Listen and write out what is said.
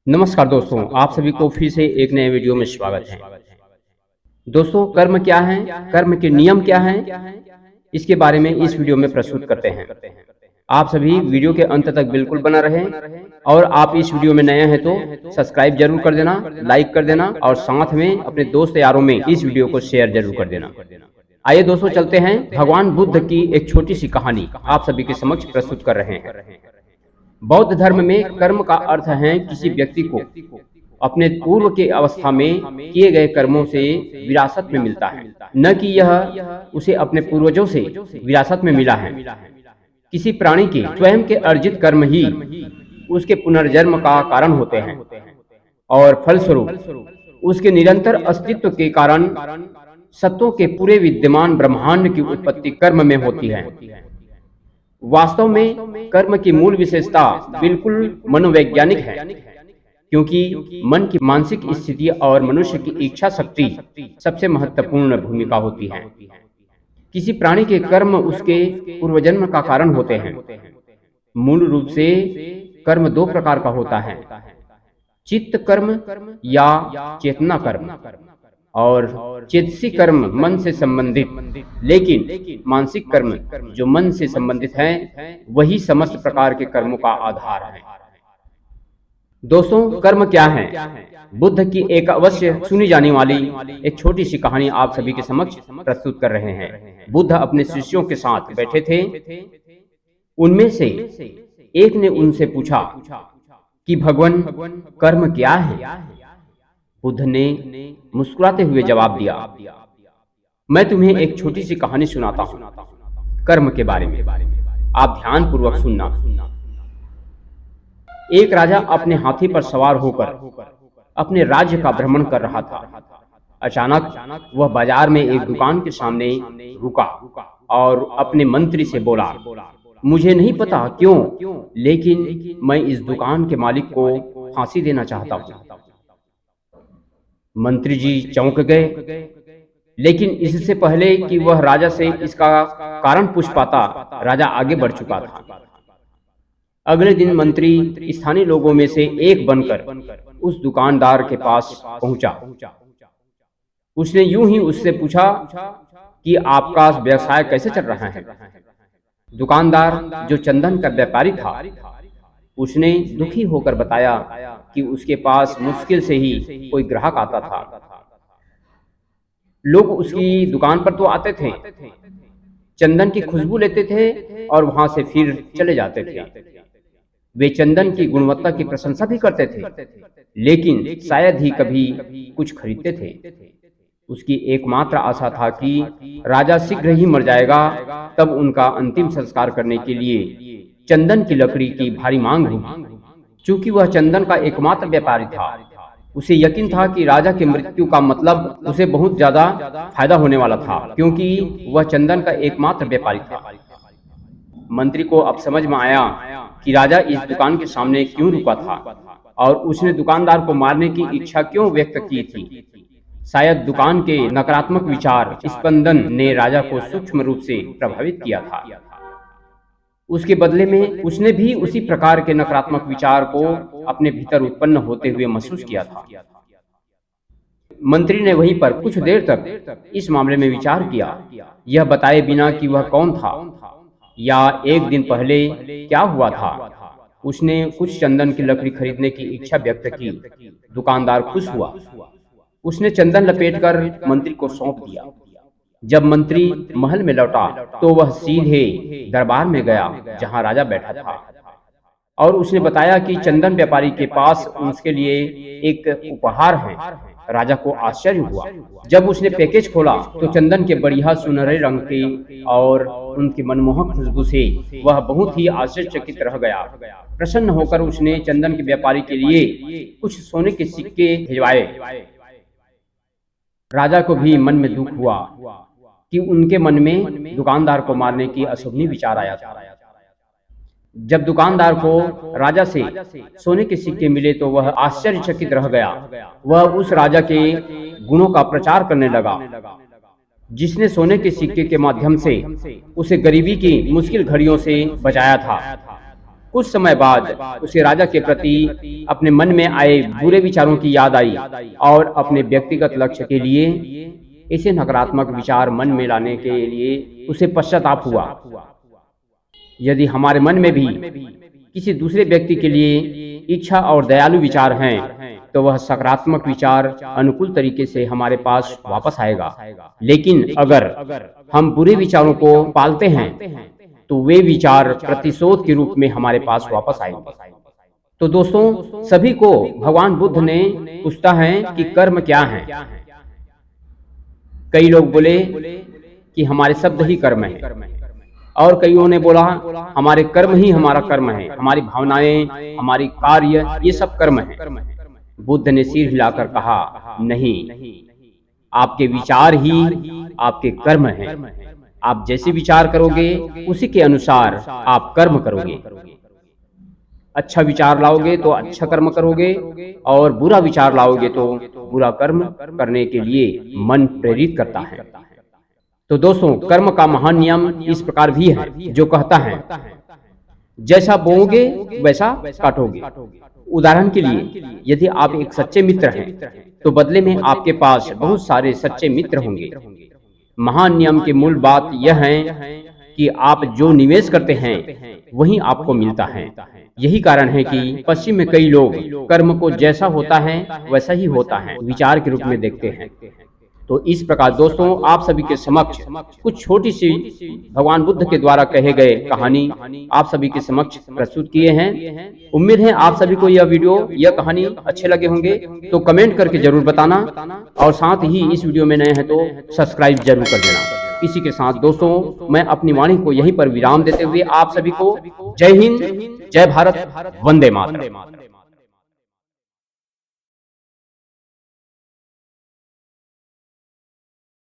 नमस्कार दोस्तों, आप सभी को फिर से एक नए वीडियो में स्वागत है। दोस्तों, कर्म क्या है, कर्म के नियम क्या हैं, इसके बारे में इस वीडियो में प्रस्तुत करते हैं। आप सभी वीडियो के अंत तक बिल्कुल बना रहें और आप इस वीडियो में नए हैं तो सब्सक्राइब जरूर कर देना, लाइक कर देना और साथ में अपने दोस्त यारों में इस वीडियो को शेयर जरूर कर देना। आइए दोस्तों, चलते हैं भगवान बुद्ध की एक छोटी सी कहानी आप सभी के समक्ष प्रस्तुत कर रहे हैं। बौद्ध धर्म में कर्म का अर्थ है किसी व्यक्ति को अपने पूर्व के अवस्था में किए गए कर्मों से विरासत में मिलता है, न कि यह उसे अपने पूर्वजों से विरासत में मिला है। किसी प्राणी के स्वयं के अर्जित कर्म ही उसके पुनर्जन्म का कारण होते हैं और फलस्वरूप उसके निरंतर अस्तित्व के कारण सत्यों के पूरे विद्यमान ब्रह्मांड की उत्पत्ति कर्म में होती है। वास्तव में कर्म की मूल विशेषता बिल्कुल मनोवैज्ञानिक है, क्योंकि मन की मानसिक स्थिति और मनुष्य की इच्छा शक्ति सबसे महत्वपूर्ण भूमिका होती है। किसी प्राणी के कर्म उसके पूर्वजन्म का कारण होते हैं। मूल रूप से कर्म दो प्रकार का होता है, चित्त कर्म या चेतना कर्म और चेतसिक कर्म मन से संबंधित, लेकिन मानसिक कर्म जो मन से संबंधित है वही समस्त प्रकार के कर्मों का आधार है। दोस्तों, कर्म क्या है? बुद्ध की एक अवश्य सुनी जाने वाली एक छोटी सी कहानी आप सभी के समक्ष प्रस्तुत कर रहे हैं। बुद्ध अपने शिष्यों के साथ बैठे थे। उनमें से एक ने उनसे पूछा कि भगवान, कर्म क्या है? बुद्ध ने मुस्कुराते हुए जवाब दिया, मैं तुम्हें एक छोटी सी कहानी सुनाता हूं कर्म के बारे में। आप ध्यान पूर्वक सुनना। एक राजा अपने हाथी पर सवार होकर अपने राज्य का भ्रमण कर रहा था। अचानक वह बाजार में एक दुकान के सामने रुका और अपने मंत्री से बोला, मुझे नहीं पता क्यों, लेकिन मैं इस दुकान के मालिक को फांसी देना चाहता हूं। मंत्री जी चौंक गए, लेकिन इससे पहले कि वह राजा से इसका कारण पूछ पाता, राजा आगे बढ़ चुका था। अगले दिन मंत्री स्थानीय लोगों में से एक बनकर उस दुकानदार के पास पहुंचा। उसने यूं ही उससे पूछा कि आपका व्यवसाय कैसे चल रहा है? दुकानदार, जो चंदन का व्यापारी था, उसने दुखी होकर बताया कि उसके पास मुश्किल से ही कोई ग्राहक आता था। लोग उसकी दुकान पर तो आते थे, चंदन की खुशबू लेते थे और वहां से फिर चले जाते थे। वे चंदन की गुणवत्ता की प्रशंसा भी करते थे, लेकिन शायद ही कभी कुछ खरीदते थे। उसकी एकमात्र आशा था कि राजा शीघ्र ही मर जाएगा, तब उनका अंतिम संस्कार करने के लिए चंदन की लकड़ी की भारी मांग होगी। चूंकि वह चंदन का एकमात्र व्यापारी था, उसे यकीन था कि राजा की मृत्यु का मतलब उसे बहुत ज्यादा फायदा होने वाला था, क्योंकि वह चंदन का एकमात्र व्यापारी था। मंत्री को अब समझ में आया कि राजा इस दुकान के सामने क्यों रुका था और उसने दुकानदार को मारने की इच्छा क्यों व्यक्त की थी। शायद दुकान के नकारात्मक विचार स्पंदन ने राजा को सूक्ष्म रूप से प्रभावित किया था। उसके बदले में उसने भी उसी प्रकार के नकारात्मक विचार को अपने भीतर उत्पन्न होते हुए महसूस किया था। मंत्री ने वहीं पर कुछ देर तक इस मामले में विचार किया, यह बताए बिना कि वह कौन था या एक दिन पहले क्या हुआ था। उसने कुछ चंदन की लकड़ी खरीदने की इच्छा व्यक्त की। दुकानदार खुश हुआ। उसने चंदन लपेटकर मंत्री को सौंप दिया। जब मंत्री महल में लौटा तो वह सीधे दरबार में गया जहां राजा बैठा था और उसने बताया कि चंदन व्यापारी के पास उसके लिए एक उपहार है। राजा को आश्चर्य हुआ। जब उसने पैकेज खोला तो चंदन के बढ़िया सुनहरे रंग की और उनकी मनमोहक खुशबू से वह बहुत ही आश्चर्यचकित रह गया। प्रसन्न होकर उसने चंदन के व्यापारी के लिए कुछ सोने के सिक्के भिजवाए। राजा को भी मन में दुख हुआ कि उनके मन में दुकानदार को मारने की अशुभनीय विचार आया था। जब दुकानदार को राजा से सोने के सिक्के मिले तो वह आश्चर्यचकित रह गया। वह उस राजा के गुणों का प्रचार करने लगा, जिसने सोने के सिक्के के माध्यम से उसे गरीबी की मुश्किल घड़ियों से बचाया था। कुछ समय बाद उसे राजा के प्रति अपने मन में आए बुरे विचारों की याद आई और अपने व्यक्तिगत लक्ष्य के लिए ऐसे नकारात्मक विचार मन में लाने के लिए उसे पश्चाताप हुआ। यदि हमारे मन में भी किसी दूसरे व्यक्ति के लिए इच्छा और दयालु विचार हैं, तो वह सकारात्मक विचार अनुकूल तरीके से हमारे पास वापस आएगा। लेकिन अगर हम बुरे विचारों को पालते हैं तो वे विचार प्रतिशोध के रूप में हमारे पास वापस आएंगे। तो दोस्तों, सभी को भगवान बुद्ध ने पूछता है कि कर्म क्या है। कई लोग बोले कि हमारे शब्द ही कर्म है, और कईयों ने बोला हमारे कर्म ही हमारा कर्म है, हमारी भावनाएं, हमारी कार्य, ये सब कर्म है। बुद्ध ने सिर हिलाकर कहा, नहीं, आपके विचार ही आपके कर्म हैं। आप जैसे विचार करोगे उसी के अनुसार आप कर्म करोगे। अच्छा विचार लाओगे तो अच्छा कर्म करोगे, और बुरा विचार लाओगे तो बुरा कर्म करने के लिए मन प्रेरित करता है। तो दोस्तों, कर्म का महान नियम इस प्रकार भी है, जो कहता है जैसा बोओगे वैसा काटोगे। उदाहरण के लिए, यदि आप एक सच्चे मित्र हैं तो बदले में आपके पास बहुत सारे सच्चे मित्र होंगे। महान नियम की मूल बात यह है कि आप जो निवेश करते हैं वही आपको मिलता है। यही कारण है कि पश्चिम में कई लोग कर्म को जैसा होता है वैसा ही होता है विचार के रूप में देखते हैं। तो इस प्रकार दोस्तों, आप सभी के समक्ष कुछ छोटी सी भगवान बुद्ध के द्वारा कहे गए कहानी आप सभी के समक्ष प्रस्तुत किए हैं। उम्मीद है आप सभी को यह कहानी अच्छे लगे होंगे। तो कमेंट करके जरूर बताना, और साथ ही इस वीडियो में नए हैं तो सब्सक्राइब जरूर कर देना। इसी के साथ दोस्तों, मैं अपनी वाणी को यहीं पर विराम देते हुए आप सभी को जय हिंद, जय भारत, वंदे मातरम।